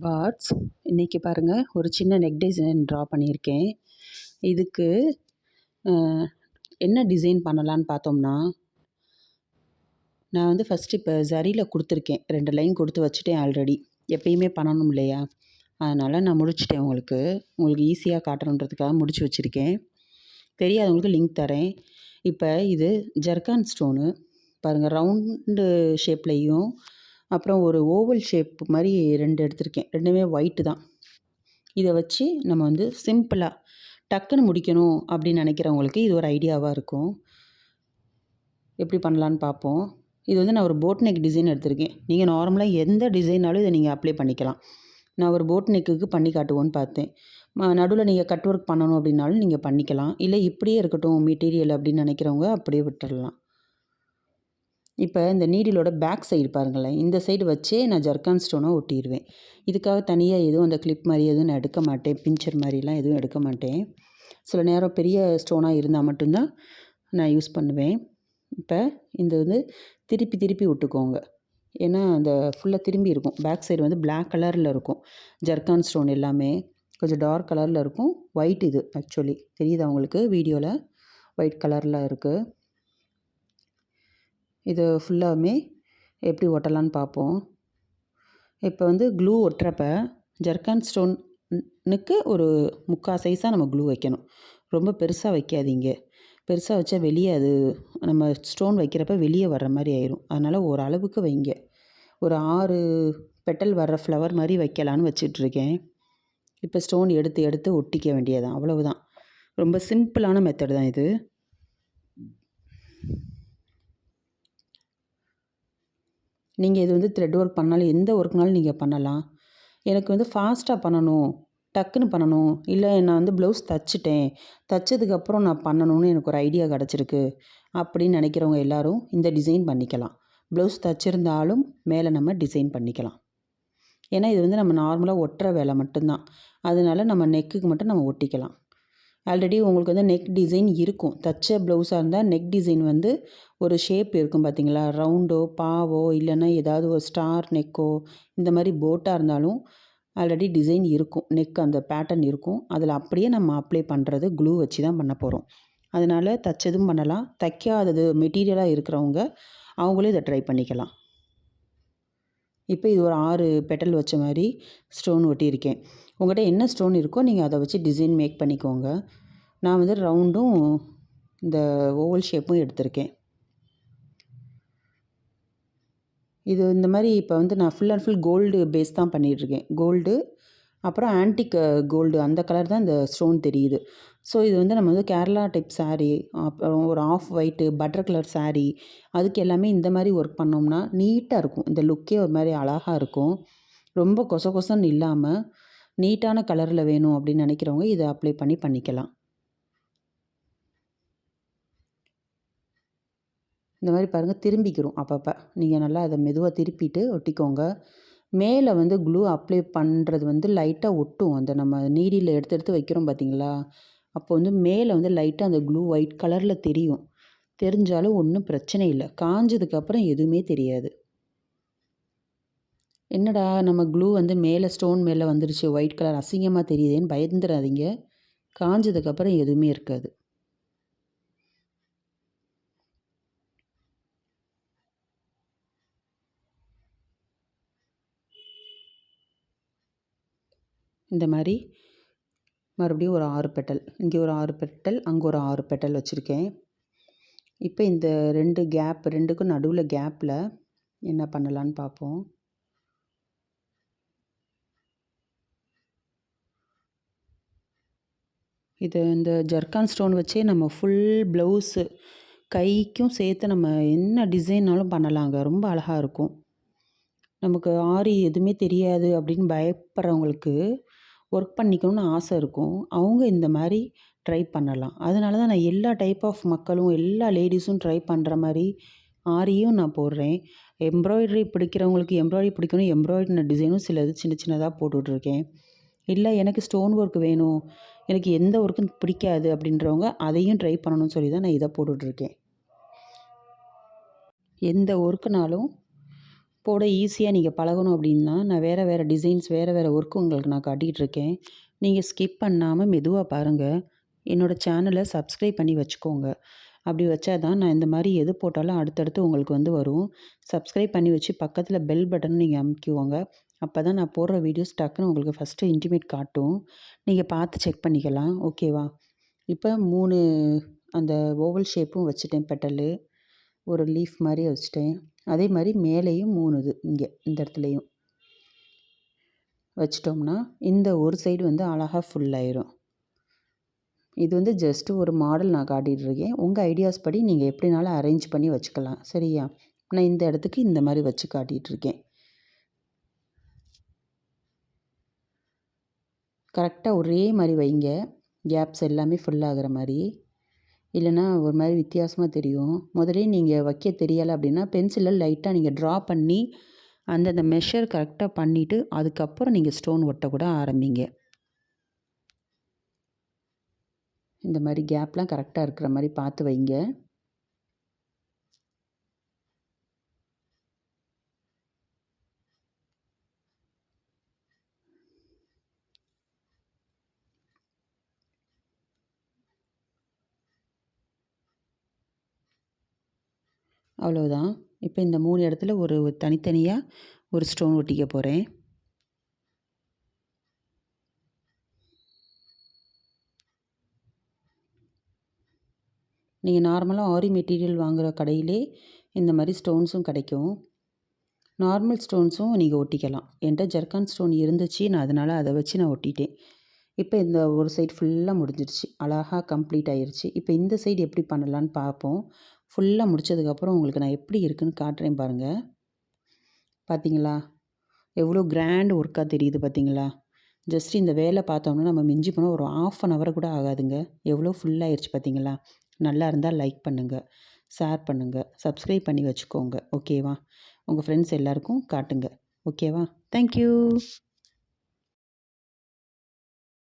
Parts இன்றைக்கி பாருங்கள் ஒரு சின்ன நெக் டிசைன் ட்ரா பண்ணியிருக்கேன். இதுக்கு என்ன டிசைன் பண்ணலான்னு பார்த்தோம்னா, நான் வந்து ஃபஸ்ட்டு இப்போ ஜரியில் கொடுத்துருக்கேன். 2 லைன் கொடுத்து வச்சுட்டேன் ஆல்ரெடி. எப்பயுமே பண்ணணும் இல்லையா? அதனால் நான் முடிச்சுட்டேன். உங்களுக்கு ஈஸியாக காட்டணுன்றதுக்காக முடிச்சு வச்சுருக்கேன். தெரியாதவங்களுக்கு லிங்க் தரேன். இப்போ இது ஜர்கான் ஸ்டோனு பாருங்கள், ரவுண்டு ஷேப்லேயும் அப்புறம் ஒரு ஓவல் ஷேப் மாதிரி 2 எடுத்திருக்கேன். 2மே ஒயிட்டு தான். இதை வச்சு நம்ம வந்து சிம்பிளாக டக்குன்னு முடிக்கணும் அப்படின்னு நினைக்கிறவங்களுக்கு இது ஒரு ஐடியாவாக இருக்கும். எப்படி பண்ணலான்னு பார்ப்போம். இது வந்து நான் ஒரு போட் நெக் டிசைன் எடுத்திருக்கேன். நீங்கள் நார்மலாக எந்த டிசைனாலும் இதை நீங்கள் அப்ளை பண்ணிக்கலாம். நான் ஒரு போட் நெக்குக்கு பண்ணி காட்டுவோன்னு பார்த்தேன். நடுவில் நீங்கள் கட் ஒர்க் பண்ணணும் அப்படின்னாலும் நீங்கள் பண்ணிக்கலாம். இல்லை இப்படியே இருக்கட்டும் மெட்டீரியல் அப்படின்னு நினைக்கிறவங்க அப்படியே விட்டுடலாம். இப்போ இந்த நீடிலோட பேக் சைடு பாருங்களேன், இந்த சைடு வச்சே நான் ஜர்கான் ஸ்டோனை ஒட்டிடுவேன். இதுக்காக தனியாக எதுவும் அந்த கிளிப் மாதிரி எதுவும் நான் எடுக்க மாட்டேன். பிஞ்சர் மாதிரிலாம் எதுவும் எடுக்க மாட்டேன். சில நேரம் பெரிய ஸ்டோனாக இருந்தால் மட்டும்தான் நான் யூஸ் பண்ணுவேன். இப்போ இந்த வந்து திருப்பி விட்டுக்கோங்க. ஏன்னா அந்த ஃபுல்லாக திரும்பி இருக்கும். பேக் சைடு வந்து பிளாக் கலரில் இருக்கும். ஜர்கான் ஸ்டோன் எல்லாமே கொஞ்சம் டார்க் கலரில் இருக்கும். ஒயிட் இது ஆக்சுவலி தெரியுது அவங்களுக்கு வீடியோவில் ஒயிட் கலரில் இருக்குது. இது ஃபுல்லாகவுமே எப்படி ஒட்டலான்னு பார்ப்போம். இப்போ வந்து க்ளூ ஒட்டுறப்ப ஜர்கான் ஸ்டோனுக்கு ஒரு 3/4 சைஸாக நம்ம க்ளூ வைக்கணும். ரொம்ப பெருசாக வைக்காதீங்க. பெருசாக வச்சா வெளியே அது நம்ம ஸ்டோன் வைக்கிறப்ப வெளியே வர்ற மாதிரி ஆயிரும். அதனால் ஒரு அளவுக்கு வைங்க. ஒரு 6 பெட்டல் வர்ற ஃப்ளவர் மாதிரி வைக்கலான்னு வச்சிட்ருக்கேன். இப்போ ஸ்டோன் எடுத்து ஒட்டிக்க வேண்டியதான், அவ்வளவுதான். ரொம்ப சிம்பிளான மெத்தட் தான் இது. நீங்கள் இது வந்து த்ரெட் ஒர்க் பண்ணாலும் எந்த ஒர்க்னாலும் நீங்கள் பண்ணலாம். எனக்கு வந்து ஃபாஸ்ட்டாக பண்ணணும், டக்குன்னு பண்ணணும், இல்லை நான் வந்து ப்ளவுஸ் தைச்சிட்டேன், தைச்சதுக்கப்புறம் நான் பண்ணணும்னு எனக்கு ஒரு ஐடியா கிடச்சிருக்கு அப்படின்னு நினைக்கிறவங்க எல்லோரும் இந்த டிசைன் பண்ணிக்கலாம். ப்ளவுஸ் தைச்சிருந்தாலும் மேலே நம்ம டிசைன் பண்ணிக்கலாம். ஏன்னா இது வந்து நம்ம நார்மலாக ஒட்டுற வேலை மட்டும்தான். அதனால நம்ம நெக்குக்கு மட்டும் நம்ம ஒட்டிக்கலாம். ஆல்ரெடி உங்களுக்கு வந்து நெக் டிசைன் இருக்கும். தச்ச ப்ளவுஸாக இருந்தால் நெக் டிசைன் வந்து ஒரு ஷேப் இருக்கும் பார்த்தீங்களா? ரவுண்டோ பாவோ இல்லைன்னா ஏதாவது ஒரு ஸ்டார் நெக்கோ இந்த மாதிரி போட்டாக இருந்தாலும் ஆல்ரெடி டிசைன் இருக்கும். நெக் அந்த பேட்டர்ன் இருக்கும். அதில் அப்படியே நம்ம அப்ளை பண்ணுறது க்ளூ வச்சு தான் பண்ண போகிறோம். அதனால் தச்சதும் பண்ணலாம். தைக்காதது மெட்டீரியலாக இருக்கிறவங்க அவங்களும் இதை ட்ரை பண்ணிக்கலாம். இப்போ இது ஒரு 6 பெட்டல் வச்ச மாதிரி ஸ்டோன் ஒட்டியிருக்கேன். உங்கள்கிட்ட என்ன ஸ்டோன் இருக்கோ நீங்கள் அதை வச்சு டிசைன் மேக் பண்ணிக்கோங்க. நான் வந்து ரவுண்டும் இந்த ஓவல் ஷேப்பும் எடுத்திருக்கேன். இது இந்த மாதிரி இப்போ வந்து நான் full and full gold face தான் பண்ணிகிட்ருக்கேன். கோல்டு அப்புறம் ஆன்டிக் கோல்டு அந்த கலர் தான் இந்த ஸ்டோன் தெரியுது. ஸோ இது வந்து நம்ம வந்து கேரளா டைப் சாரீ, அப்புறம் ஒரு of white butter colour sari, அதுக்கு எல்லாமே இந்த மாதிரி ஒர்க் பண்ணோம்னா நீட்டாக இருக்கும். இந்த லுக்கே ஒரு மாதிரி அழகாக இருக்கும். ரொம்ப கொசன்னு இல்லாமல் நீட்டான கலரில் வேணும் அப்படின்னு நினைக்கிறவங்க இதை அப்ளை பண்ணிக்கலாம். இந்த மாதிரி பாருங்கள், திரும்பிக்கிறோம் அப்பப்போ. நீங்கள் நல்லா அதை மெதுவாக திருப்பிட்டு ஒட்டிக்கோங்க. மேலே வந்து க்ளூ அப்ளை பண்ணுறது வந்து லைட்டாக ஒட்டும். அந்த நம்ம நீடியில் எடுத்து வைக்கிறோம் பார்த்தீங்களா? அப்போ வந்து மேலே வந்து லைட்டாக அந்த க்ளூ ஒயிட் கலரில் தெரியும். தெரிஞ்சாலும் ஒன்றும் பிரச்சனை இல்லை. காஞ்சதுக்கப்புறம் எதுவுமே தெரியாது. என்னடா நம்ம க்ளூ வந்து மேலே ஸ்டோன் மேலே வந்துருச்சு, ஒயிட் கலர் அசிங்கமாக தெரியுதேன்னு பயந்துடாதீங்க. காஞ்சதுக்கப்புறம் எதுவுமே இருக்காது. இந்த மாதிரி மறுபடியும் ஒரு 6 பெட்டல், இங்கே ஒரு 6 பெட்டல், அங்கே ஒரு 6 பெட்டல் வச்சுருக்கேன். இப்போ இந்த 2 கேப், 2க்கும் நடுவில் கேப்பில் என்ன பண்ணலான்னு பார்ப்போம். இது இந்த ஜர்கான் ஸ்டோன் வச்சே நம்ம ஃபுல் ப்ளவுஸு கைக்கும் சேர்த்து நம்ம என்ன டிசைன்னாலும் பண்ணலாங்க. ரொம்ப அழகாக இருக்கும். நமக்கு ஆரி எதுவுமே தெரியாது அப்படின்னு பயப்படுறவங்களுக்கு ஒர்க் பண்ணிக்கணும்னு ஆசை இருக்கும். அவங்க இந்த மாதிரி ட்ரை பண்ணலாம். அதனால தான் நான் எல்லா டைப் ஆஃப் மக்களும் எல்லா லேடிஸும் ட்ரை பண்ணுற மாதிரி ஆரியும் நான் போடுறேன். எம்ப்ராய்டரி பிடிக்கிறவங்களுக்கு எம்ப்ராய்டரி பிடிக்கணும், எம்ப்ராய்டரி டிசைனும் சிலது சின்னதாக போட்டுட்ருக்கேன். இல்லை எனக்கு ஸ்டோன் ஒர்க் வேணும், எனக்கு எந்த ஒர்க்கும் பிடிக்காது அப்படின்றவங்க அதையும் ட்ரை பண்ணணும்னு சொல்லி தான் நான் இதை போட்டுட்ருக்கேன். எந்த ஒர்க்குனாலும் போட ஈஸியாக நீங்கள் பழகணும் அப்படின்னா நான் வேறு டிசைன்ஸ் வேறு ஒர்க்கு உங்களுக்கு நான் காட்டிகிட்ருக்கேன். நீங்கள் ஸ்கிப் பண்ணாமல் மெதுவாக பாருங்கள். என்னோடய சேனலை சப்ஸ்கிரைப் பண்ணி வச்சுக்கோங்க. அப்படி வச்சா தான் நான் இந்த மாதிரி எது போட்டாலும் அடுத்தடுத்து உங்களுக்கு வரும். சப்ஸ்கிரைப் பண்ணி வச்சு பக்கத்தில் பெல் பட்டன் நீங்கள் அமுக்கிக்கோங்க. அப்போ தான் நான் போடுற வீடியோஸ் டக்குன்னு உங்களுக்கு ஃபஸ்ட்டு இன்டிமேட் காட்டும். நீங்கள் பார்த்து செக் பண்ணிக்கலாம். ஓகேவா? இப்போ 3 அந்த ஓவல் ஷேப்பும் வச்சுட்டேன் பெட்டலு. ஒரு லீஃப் மாதிரி வச்சுட்டேன். அதே மாதிரி மேலேயும் 3 இங்கே இந்த இடத்துலையும் வச்சிட்டோம்னா இந்த ஒரு சைடு அழகாக ஃபுல்லாயிரும். இது ஜஸ்ட்டு ஒரு மாடல் நான் காட்டிகிட்ருக்கேன். உங்கள் ஐடியாஸ் படி நீங்கள் எப்படினாலும் அரேஞ்ச் பண்ணி வச்சுக்கலாம். சரியா? நான் இந்த இடத்துக்கு இந்த மாதிரி வச்சு காட்டிகிட்ருக்கேன். கரெக்டாக ஒரே மாதிரி வைங்க. கேப்ஸ் எல்லாமே ஃபுல்லாகிற மாதிரி. இல்லைன்னா ஒரு மாதிரி வித்தியாசமாக தெரியும். முதலே நீங்கள் வைக்க தெரியலை அப்படின்னா பென்சிலில் லைட்டாக நீங்கள் ட்ரா பண்ணி அந்தந்த மெஷர் கரெக்டாக பண்ணிவிட்டு அதுக்கப்புறம் நீங்கள் ஸ்டோன் ஒட்டக்கூட ஆரம்பிங்க. இந்த மாதிரி கேப்லாம் கரெக்டாக இருக்கிற மாதிரி பார்த்து வைங்க. அவ்வளோதான். இப்போ இந்த 3 இடத்துல ஒரு தனித்தனியாக ஒரு ஸ்டோன் ஒட்டிக்க போகிறேன். நீங்கள் நார்மலாக ஆரி மெட்டீரியல் வாங்குகிற கடையிலே இந்த மாதிரி ஸ்டோன்ஸும் கிடைக்கும். நார்மல் ஸ்டோன்ஸும் நீங்கள் ஒட்டிக்கலாம். என்கிட்ட ஜர்கான் ஸ்டோன் இருந்துச்சு. நான் அதனால் அதை வச்சு நான் ஒட்டிட்டேன். இப்போ இந்த ஒரு சைடு ஃபுல்லாக முடிஞ்சிடுச்சு. அழகாக கம்ப்ளீட் ஆயிடுச்சு. இப்போ இந்த சைடு எப்படி பண்ணலான்னு பார்ப்போம். ஃபுல்லாக முடித்ததுக்கப்புறம் உங்களுக்கு நான் எப்படி இருக்குதுன்னு காட்டுறேன் பாருங்கள். பார்த்தீங்களா? எவ்வளோ கிராண்ட் ஒர்க்காக தெரியுது பார்த்தீங்களா? ஜஸ்ட் இந்த வேலை பார்த்தோம்னா நம்ம மிஞ்சி போனால் ஒரு 1/2 ஹவர் கூட ஆகாதுங்க. எவ்வளோ ஃபுல்லாகிடுச்சு பார்த்தீங்களா? நல்லா இருந்தால் லைக் பண்ணுங்கள், ஷேர் பண்ணுங்கள், சப்ஸ்கிரைப் பண்ணி வச்சுக்கோங்க. ஓகேவா? உங்கள் ஃப்ரெண்ட்ஸ் எல்லாருக்கும் காட்டுங்க. ஓகேவா? தேங்க்யூ.